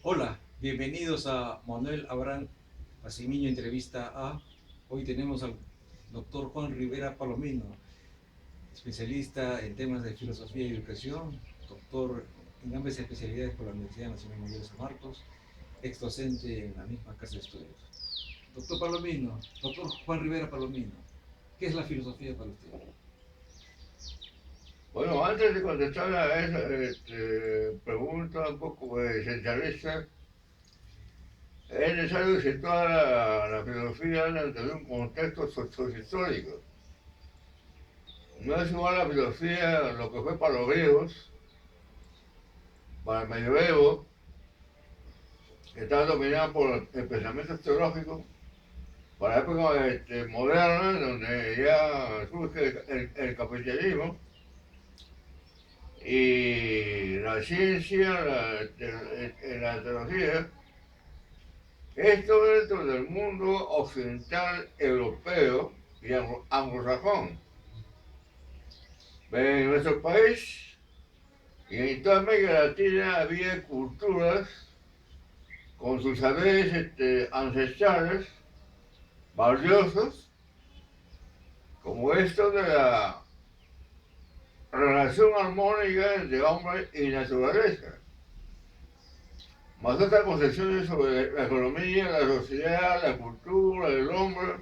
Hola, bienvenidos a Manuel Abraham Pacimiño Entrevista A. Hoy tenemos al doctor Juan Rivera Palomino, especialista en temas de filosofía y educación, doctor en ambas especialidades por la Universidad Nacional Mayor de San Marcos, ex docente en la misma casa de estudios. Doctor Palomino, doctor Juan Rivera Palomino, ¿qué es la filosofía para usted? Bueno, antes de contestar a esa pregunta un poco esencialista, es necesario situar a la filosofía dentro de un contexto sociohistórico. No es igual la filosofía lo que fue para los griegos, para el medioevo, que estaba dominada por el pensamiento teológico, para la época moderna, donde ya surge el capitalismo y la ciencia, la teología. Esto dentro del mundo occidental europeo y anglosajón. En nuestro país y en toda América Latina había culturas con sus saberes ancestrales valiosos, como esto de la relación armónica entre hombre y naturaleza, más otras concepciones sobre la economía, la sociedad, la cultura, el hombre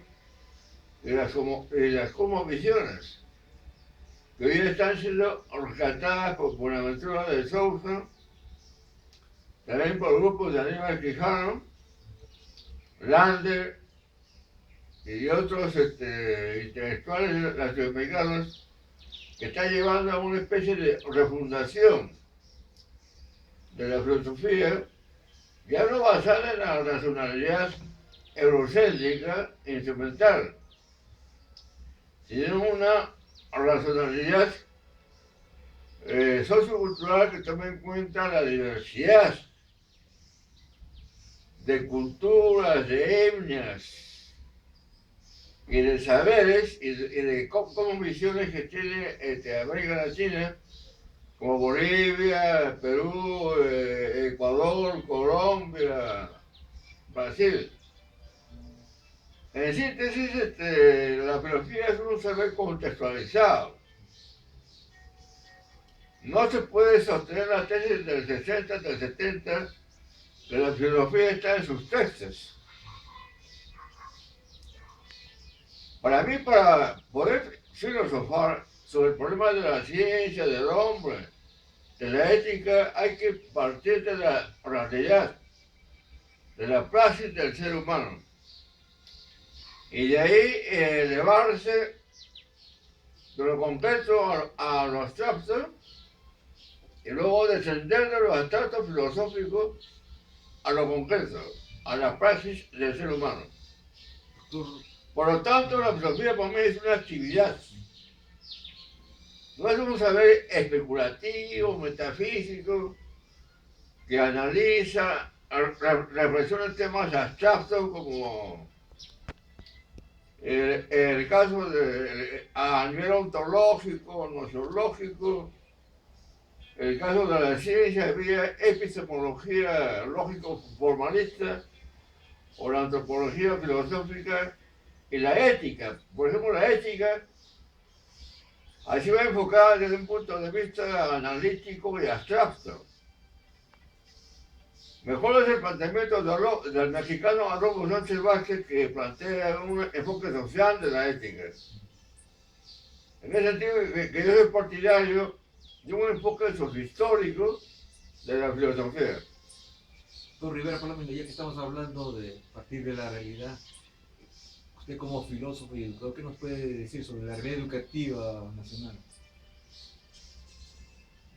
y las cosmovisiones, que hoy están siendo rescatadas por Buenaventura de Sousa, también por grupos de Aníbal Quijano, Lander y otros intelectuales latinoamericanos, que están llevando a una especie de refundación de la filosofía, ya no basada en la racionalidad eurocéntrica e instrumental, sino una racionalidad sociocultural que toma en cuenta la diversidad de culturas, de etnias y de saberes y de cómo visiones que tiene América Latina, como Bolivia, Perú, Ecuador, Colombia, Brasil. En síntesis, la filosofía es un saber contextualizado. No se puede sostener la tesis del 60, del 70, que la filosofía está en sus textos. Para mí, para poder filosofar sobre el problema de la ciencia, del hombre, de la ética, hay que partir de la realidad, de la praxis del ser humano. Y de ahí elevarse de lo concreto a lo abstracto y luego descender de lo abstracto filosófico a lo concreto, a la praxis del ser humano. Doctor, Por lo tanto, la filosofía para mí es una actividad. No es un saber especulativo, metafísico, que analiza, reflexiona temas abstractos como el caso a nivel ontológico, gnosiológico, el caso de la ciencia vía epistemología lógico-formalista o la antropología filosófica y la ética. Por ejemplo, la ética así va enfocada desde un punto de vista analítico y abstracto. Mejor es el planteamiento del mexicano Adolfo Sánchez Vázquez, que plantea un enfoque social de la ética. En ese sentido, que yo soy partidario de un enfoque sociohistórico de la filosofía. doctor Rivera Palomino, ya que estamos hablando de partir de la realidad, usted como filósofo y educador, ¿qué nos puede decir sobre la realidad educativa nacional?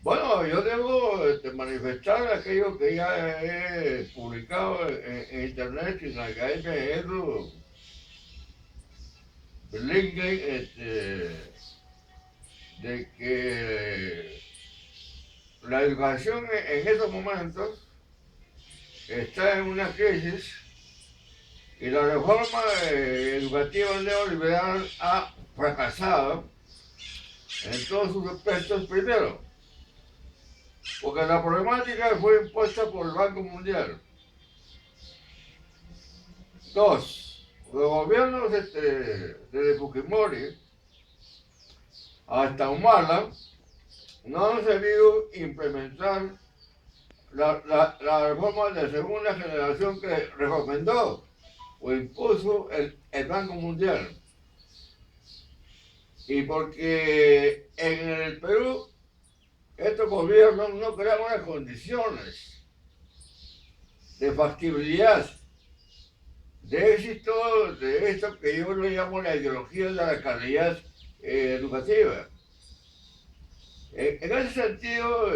Bueno, yo debo manifestar aquello que ya he publicado en internet en la Academia Edu Berlingen, de que la educación en estos momentos está en una crisis y la reforma educativa neoliberal ha fracasado en todos sus aspectos. Primero, porque la problemática fue impuesta por el Banco Mundial. Dos, los gobiernos desde Fujimori hasta Humala no han sabido implementar la reforma de segunda generación que recomendó o impuso el Banco Mundial. Y porque en el Perú estos gobiernos no crean unas condiciones de factibilidad, de éxito, de esto que yo le llamo la ideología de la calidad educativa. En ese sentido,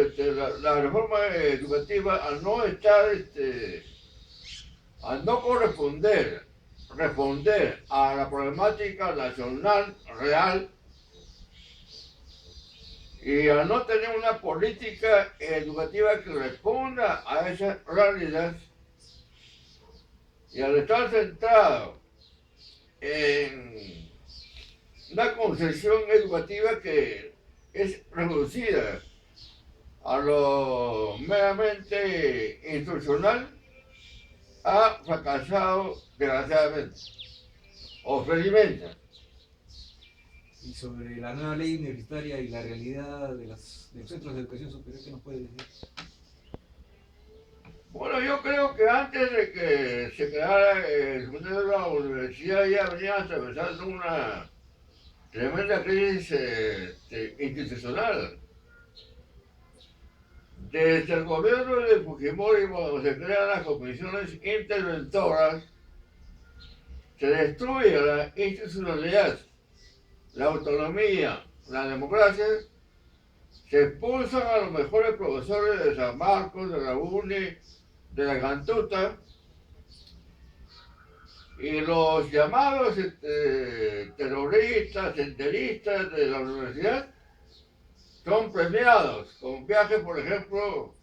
la reforma educativa, al no estar, al no responder a la problemática nacional real y al no tener una política educativa que responda a esa realidad, y al estar centrado en una concepción educativa que es reducida a lo meramente instruccional, ha fracasado desgraciadamente, o felizmente. Y sobre la nueva ley universitaria y la realidad de los centros de educación superior, ¿qué nos puede decir? Bueno, yo creo que antes de que se creara el Consejo de la Universidad ya venía atravesando una tremenda crisis institucional. Desde el gobierno de Fujimori, cuando se crean las comisiones interventoras, se destruye la institucionalidad, la autonomía, la democracia, se expulsan a los mejores profesores de San Marcos, de la UNI, de la Cantuta, y los llamados terroristas, senderistas de la universidad son premiados con viajes, por ejemplo,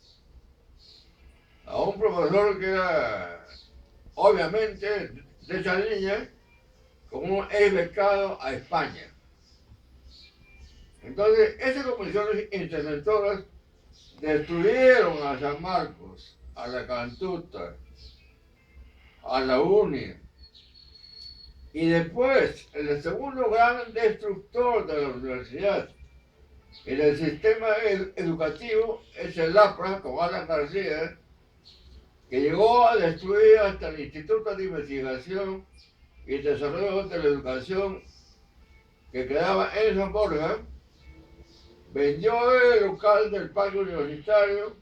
a un profesor que era obviamente de esa línea, como un ex becado a España. Entonces, esas comisiones interventoras destruyeron a San Marcos, a la Cantuta, a la UNI. Y después, el segundo gran destructor de la universidad y del sistema educativo es el APRA, con Alan García, que llegó a destruir hasta el Instituto de Investigación y Desarrollo de la Educación que quedaba en San Borja, vendió el local del parque universitario,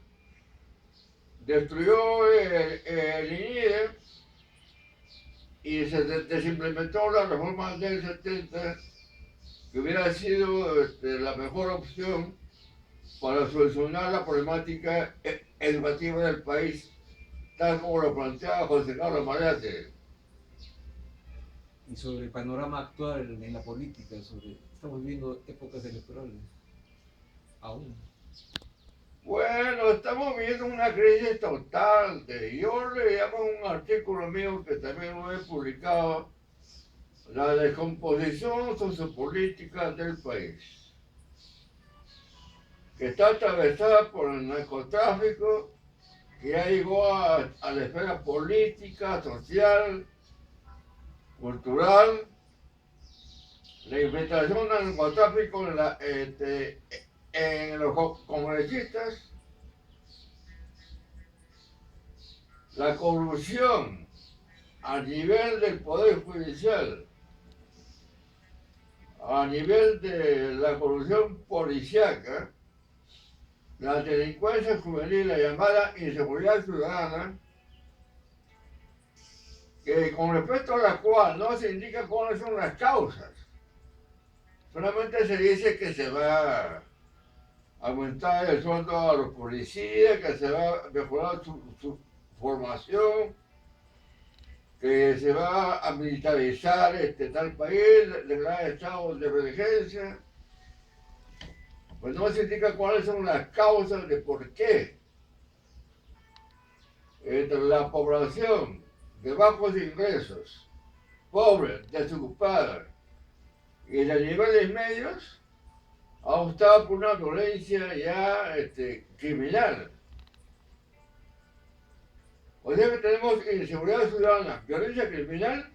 destruyó el INIDE y se desimplementó la reforma del 70, que hubiera sido la mejor opción para solucionar la problemática educativa del país, tal como lo planteaba José Carlos Mariate. Y sobre el panorama actual en la política, estamos viviendo épocas electorales, aún. Bueno, estamos viendo una crisis total. Yo le llamo un artículo mío que también lo he publicado, la descomposición sociopolítica del país, que está atravesada por el narcotráfico, que ya llegó a la esfera política, social, cultural, la infiltración del narcotráfico en los congresistas, la corrupción a nivel del Poder Judicial, a nivel de la corrupción policíaca, la delincuencia juvenil, la llamada inseguridad ciudadana, que con respecto a la cual no se indica cuáles son las causas. Solamente se dice que se va a aumentar el sueldo a los policías, que se va a mejorar su formación, que se va a militarizar tal país, declarar estado de emergencia. Pues no se indica cuáles son las causas de por qué la población de bajos ingresos, pobres, desocupada y de niveles medios ha optado por una violencia ya criminal. O sea que tenemos inseguridad ciudadana, violencia criminal,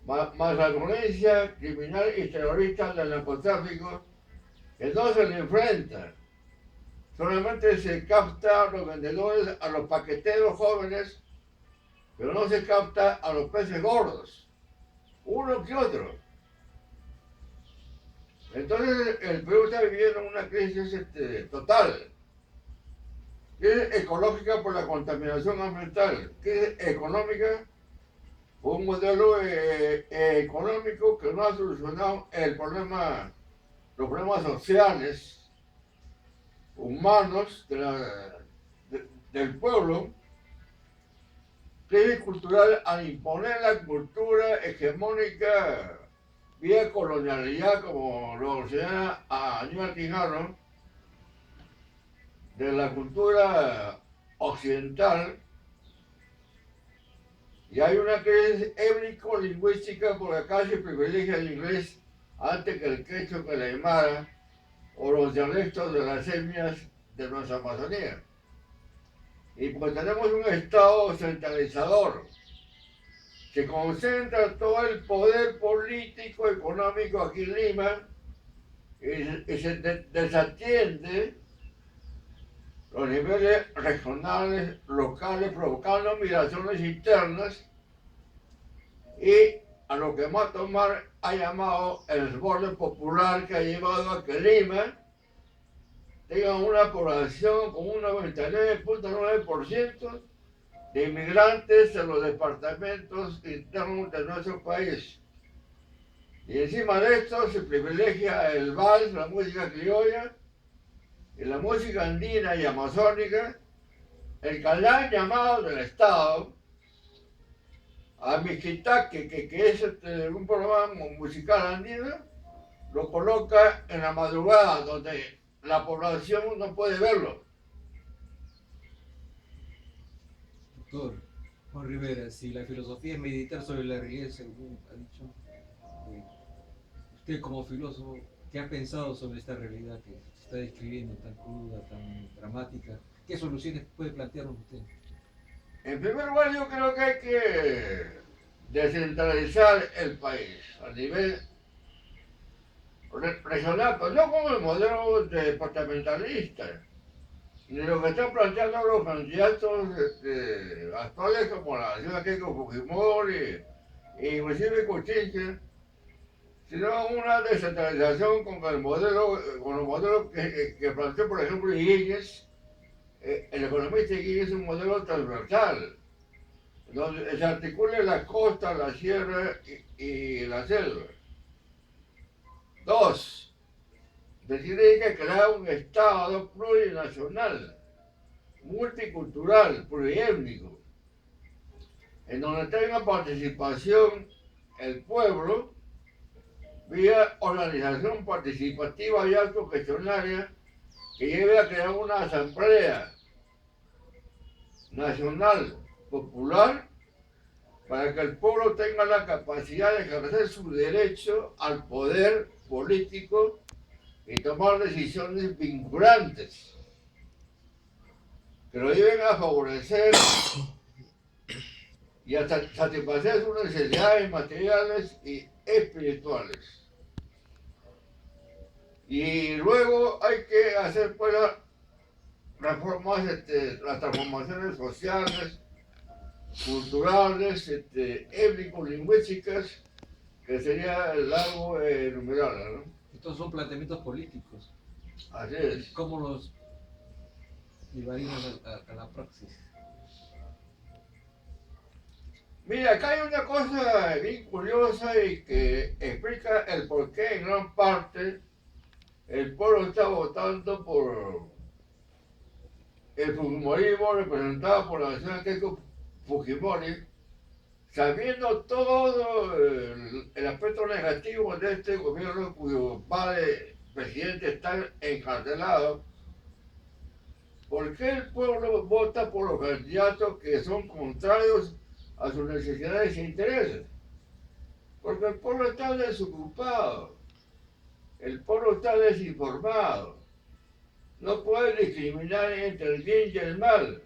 más la violencia criminal y terrorista del narcotráfico, que no se le enfrenta. Solamente se capta a los vendedores, a los paqueteros jóvenes, pero no se capta a los peces gordos, uno que otro. Entonces el Perú está viviendo una crisis total. Crisis ecológica por la contaminación ambiental, crisis económica por un modelo económico que no ha solucionado los problemas sociales, humanos del pueblo. Crisis cultural al imponer la cultura hegemónica vía colonialidad, como lo señala a Aníbal Quijano, de la cultura occidental. Y hay una crisis étnico-lingüística porque acá se privilegia el inglés antes que el quechua, que la aymara o los dialectos de las etnias de nuestra Amazonía. Y porque tenemos un Estado centralizador que concentra todo el poder político, económico aquí en Lima y se desatiende los niveles regionales, locales, provocando migraciones internas y a lo que Mato Mar ha llamado el desborde popular, que ha llevado a que Lima tenga una población con un 99.9% de inmigrantes en los departamentos internos de nuestro país. Y encima de esto se privilegia el vals, la música criolla, y la música andina y amazónica, el canal llamado del Estado, a Miquitaque, que es un programa musical andino, lo coloca en la madrugada, donde la población no puede verlo. Doctor Juan Rivera, si la filosofía es meditar sobre la realidad, según ha dicho, usted como filósofo, ¿qué ha pensado sobre esta realidad que se está describiendo, tan cruda, tan dramática? ¿Qué soluciones puede plantearnos usted? En primer lugar, yo creo que hay que descentralizar el país a nivel regional, pero no como el modelo departamentalista, ni lo que están planteando los candidatos actuales como la señora Keiko Fujimori e inclusive Kuczynski, sino una descentralización con el modelo, que planteó, por ejemplo, Higgins, el economista Higgins, es un modelo transversal, donde se articule la costa, la sierra y la selva. Dos, se tiene que crear un Estado plurinacional, multicultural, pluriétnico, en donde tenga participación el pueblo vía organización participativa y autogestionaria que lleve a crear una asamblea nacional popular para que el pueblo tenga la capacidad de ejercer su derecho al poder político y tomar decisiones vinculantes que lo lleven a favorecer y a satisfacer sus necesidades materiales y espirituales. Y luego hay que hacer pues reformas, las transformaciones sociales, culturales, étnico-lingüísticas, que sería el largo enumerarla, ¿no? Estos son planteamientos políticos. Así es. ¿Cómo los llevaríamos a la praxis? Mira, acá hay una cosa bien curiosa y que explica el por qué en gran parte el pueblo está votando por el fujimorismo representado por la señora Keiko Fujimori, sabiendo todo el aspecto negativo de este gobierno cuyo padre presidente está encarcelado. ¿Por qué el pueblo vota por los candidatos que son contrarios a sus necesidades e intereses? Porque el pueblo está desocupado. El pueblo está desinformado. No puede discriminar entre el bien y el mal.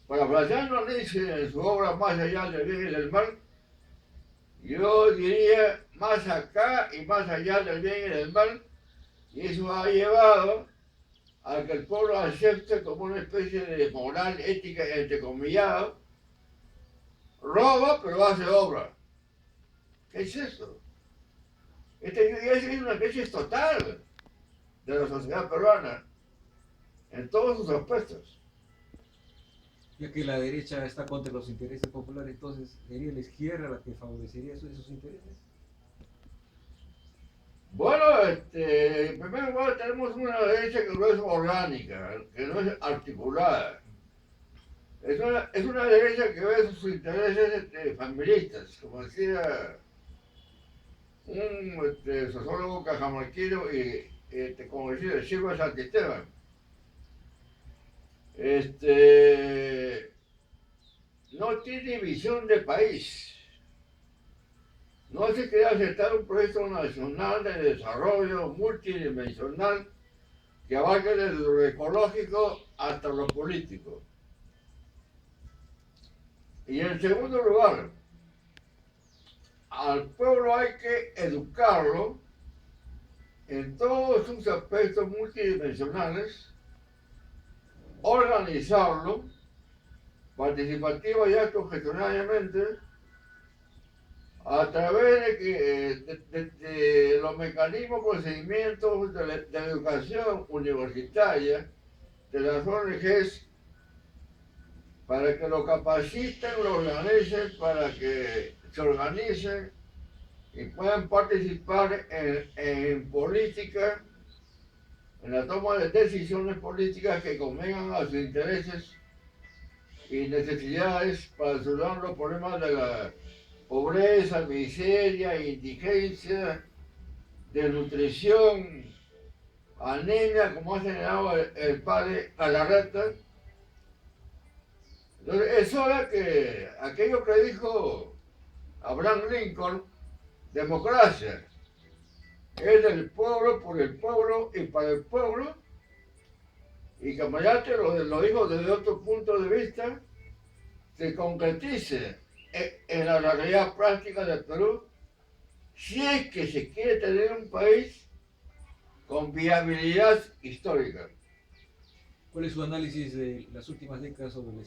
Parafraseando dice en su obra Más allá del bien y del mal, yo diría más acá y más allá del bien y del mal, y eso ha llevado a que el pueblo acepte como una especie de moral ética, entrecomillado, roba pero hace obra. ¿Qué es eso? Es una crisis total de la sociedad peruana en todos sus aspectos. Ya que la derecha está contra los intereses populares, entonces sería la izquierda la que favorecería esos intereses. Bueno, en primer lugar tenemos una derecha que no es orgánica, que no es articulada. Es una derecha que ve sus intereses familistas, como decía un sociólogo cajamarquino y como decía Silva Santisteban. No tiene visión de país. No se quiere aceptar un proyecto nacional de desarrollo multidimensional que abarque desde lo ecológico hasta lo político. Y en segundo lugar, al pueblo hay que educarlo en todos sus aspectos multidimensionales, organizarlo participativa y autogestionariamente a través de los mecanismos, procedimientos de la educación universitaria, de las ONGs, para que lo capaciten, lo organicen, para que se organicen y puedan participar en política, en la toma de decisiones políticas que convengan a sus intereses y necesidades para solucionar los problemas de la pobreza, miseria, indigencia, desnutrición, anemia, como ha señalado el padre Galarreta. Entonces, es hora que aquello que dijo Abraham Lincoln, democracia, es del pueblo, por el pueblo y para el pueblo, y Camayate lo dijo desde otro punto de vista, se concretice en la realidad práctica del Perú, si es que se quiere tener un país con viabilidad histórica. ¿Cuál es su análisis de las últimas décadas sobre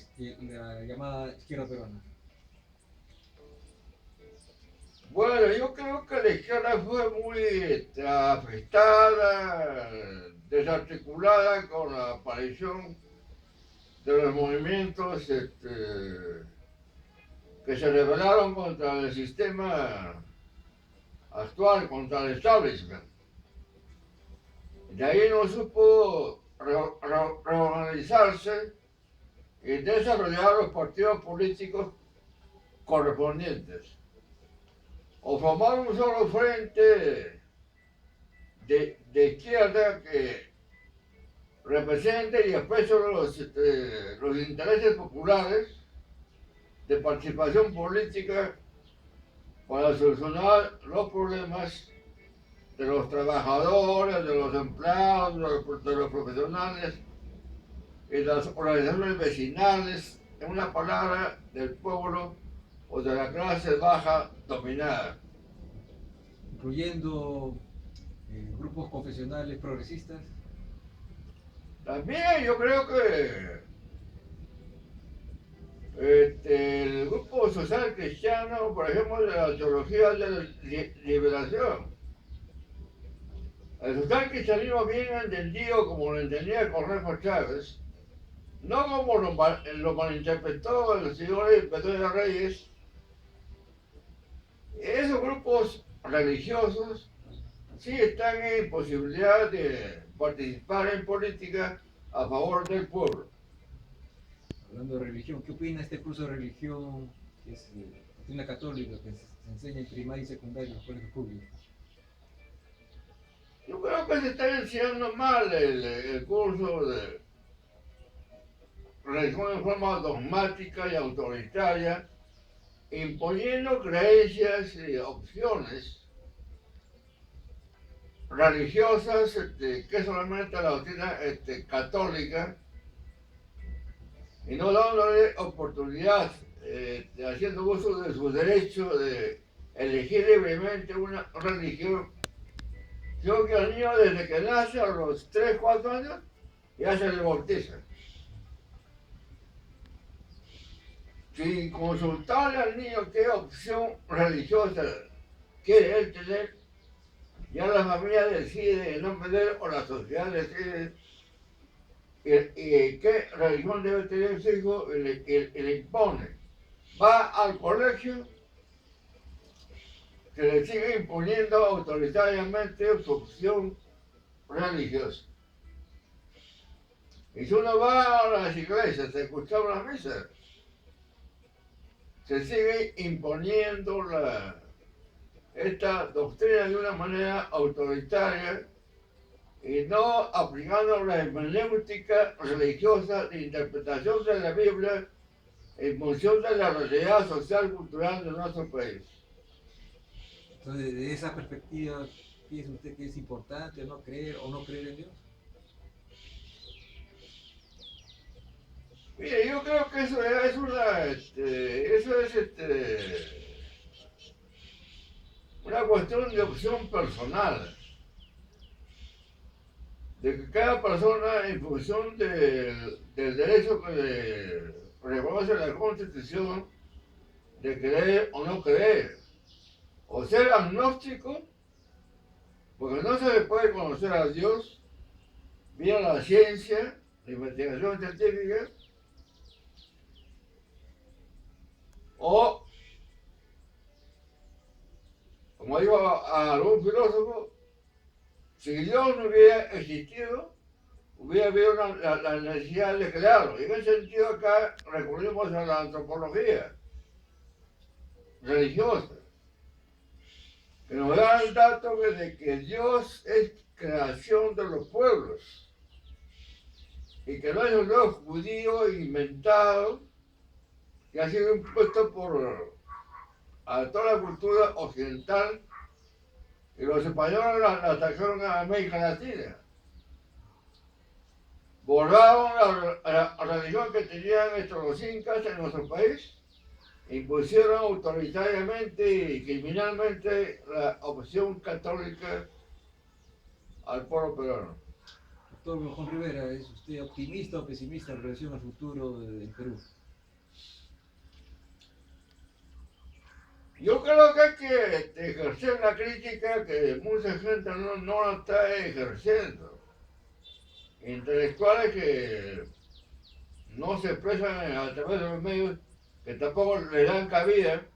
la llamada izquierda peruana? Bueno, yo creo que la izquierda fue muy afectada, desarticulada con la aparición de los movimientos que se rebelaron contra el sistema actual, contra el establishment. De ahí no supo reorganizarse y desarrollar los partidos políticos correspondientes. O formar un solo frente de izquierda que represente y exprese los intereses populares de participación política para solucionar los problemas de los trabajadores, de los empleados, de los profesionales y de las organizaciones vecinales, en una palabra, del pueblo o de la clase baja dominada. Incluyendo grupos confesionales progresistas. También yo creo que el grupo social cristiano, por ejemplo, de la teología de la liberación, el social cristianismo bien entendido como lo entendía Cornejo Chávez, no como lo malinterpretó el señor Pedro de Reyes, esos grupos religiosos sí están en posibilidad de participar en política a favor del pueblo. Hablando de religión, ¿qué opina este curso de religión que es doctrina católica que se enseña en primaria y secundaria en los colegios públicos? Yo creo que se está enseñando mal el curso de religión en forma dogmática y autoritaria, imponiendo creencias y opciones religiosas que solamente la doctrina católica y no dándole oportunidad, haciendo uso de su derecho de elegir libremente una religión. Yo que al niño desde que nace a los 3 4 años ya se le bautiza. Sin consultarle al niño qué opción religiosa quiere él tener, ya la familia decide en nombre de él o la sociedad decide qué religión debe tener su hijo y le impone. Va al colegio, se le sigue imponiendo autoritariamente su opción religiosa. Y si uno va a las iglesias a escuchar una misa, se sigue imponiendo esta doctrina de una manera autoritaria y no aplicando la hermenéutica religiosa de interpretación de la Biblia en función de la realidad social y cultural de nuestro país. Entonces, desde esa perspectiva, ¿piensa usted que es importante no creer o no creer en Dios? Mire, yo creo que eso es una cuestión de opción personal, de que cada persona en función del derecho que le reconoce la Constitución de creer o no creer, o ser agnóstico, porque no se le puede conocer a Dios vía la ciencia, la investigación científica, o, como dijo a algún filósofo, si Dios no hubiera existido, hubiera habido la necesidad de crearlo. Y en ese sentido acá recurrimos a la antropología religiosa, que nos da el dato de que Dios es creación de los pueblos y que no es un Dios judío inventado que ha sido impuesto a toda la cultura occidental y los españoles la trajeron a América Latina. Borraron la religión que tenían los incas en nuestro país, impusieron autoritariamente y criminalmente la opción católica al pueblo peruano. Doctor Juan Rivera, ¿es usted optimista o pesimista en relación al futuro del Perú? Yo creo que hay que ejercer la crítica que mucha gente no la está ejerciendo. Intelectuales que no se expresan a través de los medios, que tampoco le dan cabida.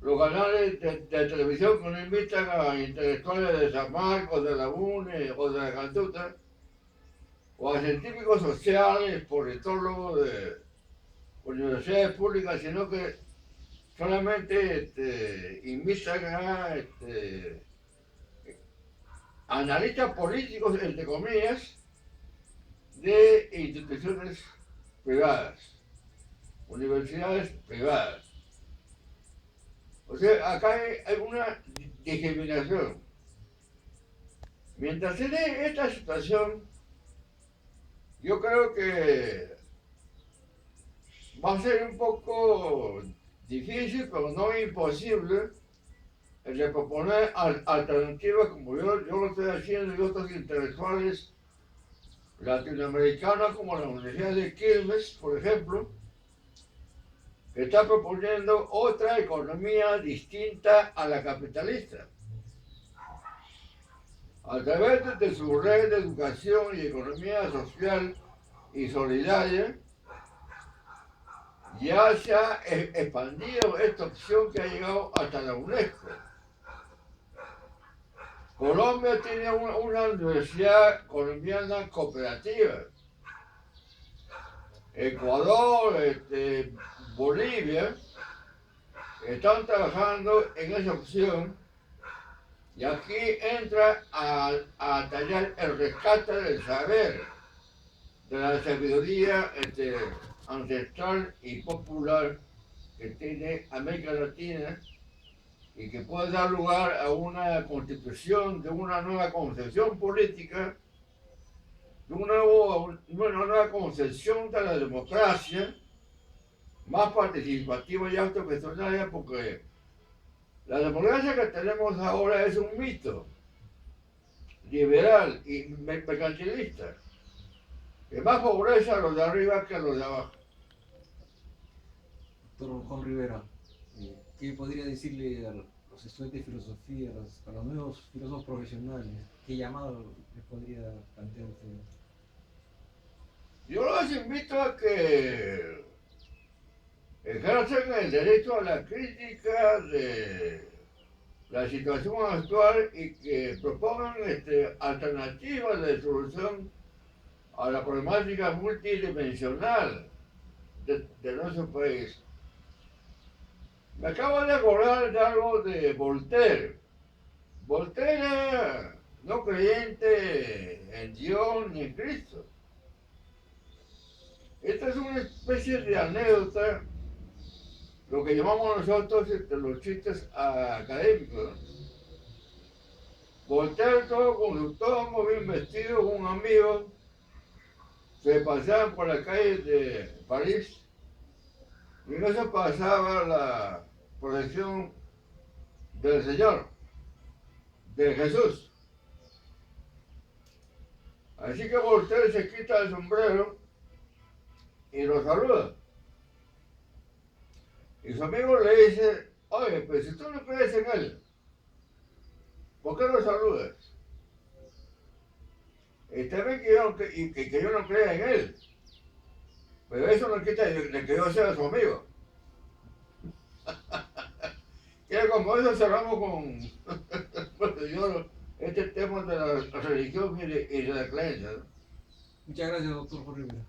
Los canales de televisión que no invitan a intelectuales de San Marcos, de la UNE o de la Cantuta, o a científicos sociales, politólogos de universidades públicas, sino que solamente invitan a analistas políticos, entre comillas, de instituciones privadas, universidades privadas. O sea, acá hay una discriminación. Mientras se dé esta situación, yo creo que va a ser un poco difícil, pero no imposible, el de proponer alternativas como yo lo estoy haciendo y otros intelectuales latinoamericanos como la Universidad de Quilmes, por ejemplo, que está proponiendo otra economía distinta a la capitalista. A través de su red de educación y economía social y solidaria, ya se ha expandido esta opción que ha llegado hasta la UNESCO. Colombia tiene una universidad colombiana cooperativa. Ecuador, Bolivia, están trabajando en esa opción y aquí entra a tallar el rescate del saber, de la sabiduría ancestral y popular que tiene América Latina y que puede dar lugar a una constitución de una nueva concepción política, de una nueva concepción de la democracia, más participativa y autogestionaria, porque la democracia que tenemos ahora es un mito liberal y mercantilista, que más favorece a los de arriba que a los de abajo. Doctor Juan Rivera, ¿qué podría decirle a los estudiantes de filosofía, a los nuevos filósofos profesionales? ¿Qué llamado les podría plantear usted? Yo los invito a que ejercen el derecho a la crítica de la situación actual y que propongan alternativas de solución a la problemática multidimensional de nuestro país. Me acabo de acordar de algo de Voltaire. Voltaire era no creyente en Dios ni en Cristo. Esta es una especie de anécdota, lo que llamamos nosotros los chistes académicos. Voltaire, todo muy bien vestido, con un amigo, se paseaban por la calle de París y en eso pasaba la procesión del Señor, de Jesús. Así que Voltaire se quita el sombrero y lo saluda. Y su amigo le dice, oye, pues si tú no crees en él, ¿por qué lo saludas? Está bien que yo no crea en él, pero eso no quita de que yo sea su amigo. Que como eso cerramos con bueno, este tema de la religión y de la creencia, ¿no? Muchas gracias, doctor Juan Rivera.